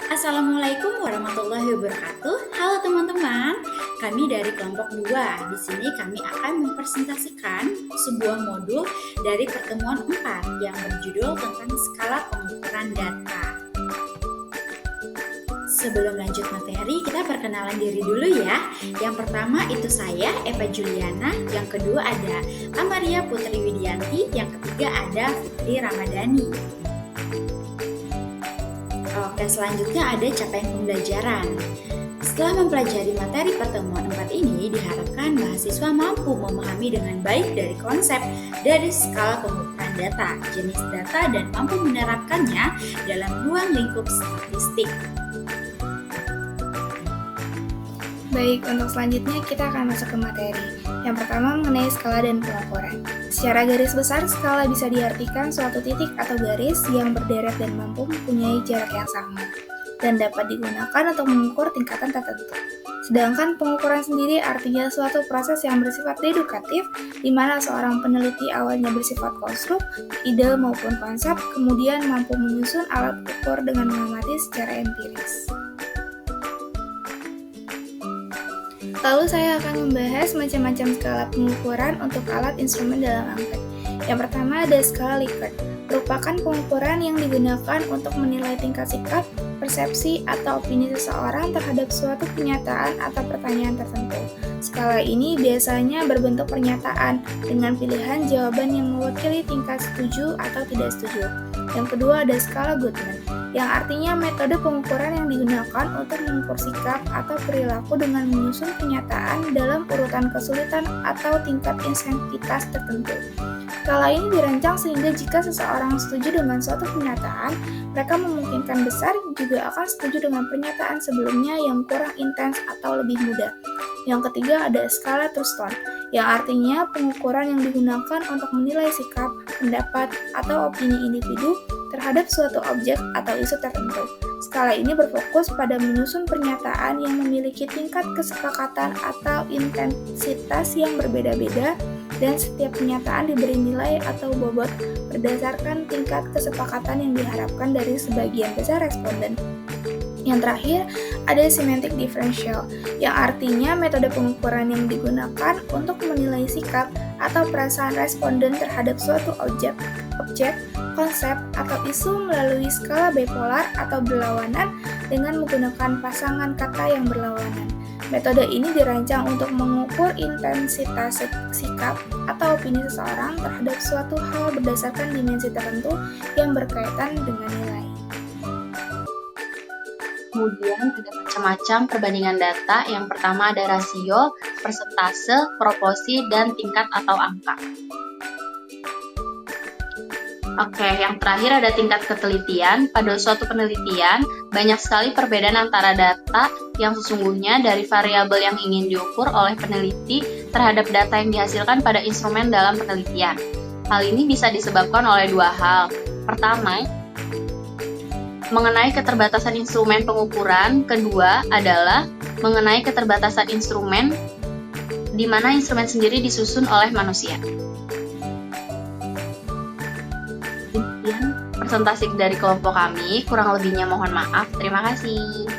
Assalamualaikum warahmatullahi wabarakatuh. Halo teman-teman, kami dari kelompok 2. Di sini kami akan mempresentasikan sebuah modul dari pertemuan 4 yang berjudul tentang skala pengukuran data. Sebelum lanjut materi, kita perkenalan diri dulu ya. Yang pertama itu saya, Eva Juliana. Yang kedua ada Amaria Putri Widianti. Yang ketiga ada Fitri Ramadhani. Oke, selanjutnya ada capaian pembelajaran. Setelah mempelajari materi pertemuan 4 ini, diharapkan mahasiswa mampu memahami dengan baik dari konsep dari skala pengukuran data, jenis data, dan mampu menerapkannya dalam ruang lingkup statistik. Baik, untuk selanjutnya kita akan masuk ke materi. Yang pertama mengenai skala dan pengukuran. Secara garis besar, skala bisa diartikan suatu titik atau garis yang berderet dan mampu mempunyai jarak yang sama, dan dapat digunakan untuk mengukur tingkatan tertentu. Sedangkan pengukuran sendiri artinya suatu proses yang bersifat dedukatif, di mana seorang peneliti awalnya bersifat konstruk, ide maupun konsep, kemudian mampu menyusun alat ukur dengan mengamati secara empiris. Lalu saya akan membahas macam-macam skala pengukuran untuk alat instrumen dalam angket. Yang pertama ada skala Likert, merupakan pengukuran yang digunakan untuk menilai tingkat sikap, persepsi, atau opini seseorang terhadap suatu kenyataan atau pertanyaan tertentu. Skala ini biasanya berbentuk pernyataan dengan pilihan jawaban yang mewakili tingkat setuju atau tidak setuju. Yang kedua ada skala Goodman, yang artinya metode pengukuran yang digunakan untuk mengukur sikap atau perilaku dengan menyusun kenyataan dalam urutan kesulitan atau tingkat insentivitas tertentu. Skala ini dirancang sehingga jika seseorang setuju dengan suatu pernyataan, mereka memungkinkan besar juga akan setuju dengan pernyataan sebelumnya yang kurang intens atau lebih mudah. Yang ketiga ada skala Thurston, yang artinya pengukuran yang digunakan untuk menilai sikap, pendapat, atau opini individu terhadap suatu objek atau isu tertentu. Skala ini berfokus pada menyusun pernyataan yang memiliki tingkat kesepakatan atau intensitas yang berbeda-beda, dan setiap pernyataan diberi nilai atau bobot berdasarkan tingkat kesepakatan yang diharapkan dari sebagian besar responden. Yang terakhir, ada semantic differential, yang artinya metode pengukuran yang digunakan untuk menilai sikap atau perasaan responden terhadap suatu objek, konsep, atau isu melalui skala bipolar atau berlawanan dengan menggunakan pasangan kata yang berlawanan. Metode ini dirancang untuk mengukur intensitas sikap atau opini seseorang terhadap suatu hal berdasarkan dimensi tertentu yang berkaitan dengan nilai. Kemudian ada macam-macam perbandingan data. Yang pertama ada rasio, persentase, proporsi, dan tingkat atau angka. Oke, yang terakhir ada tingkat ketelitian. Pada suatu penelitian, banyak sekali perbedaan antara data yang sesungguhnya dari variabel yang ingin diukur oleh peneliti terhadap data yang dihasilkan pada instrumen dalam penelitian. Hal ini bisa disebabkan oleh dua hal. Pertama, mengenai keterbatasan instrumen pengukuran. Kedua adalah mengenai keterbatasan instrumen, di mana instrumen sendiri disusun oleh manusia. Demikian presentasi dari kelompok kami, kurang lebihnya mohon maaf. Terima kasih.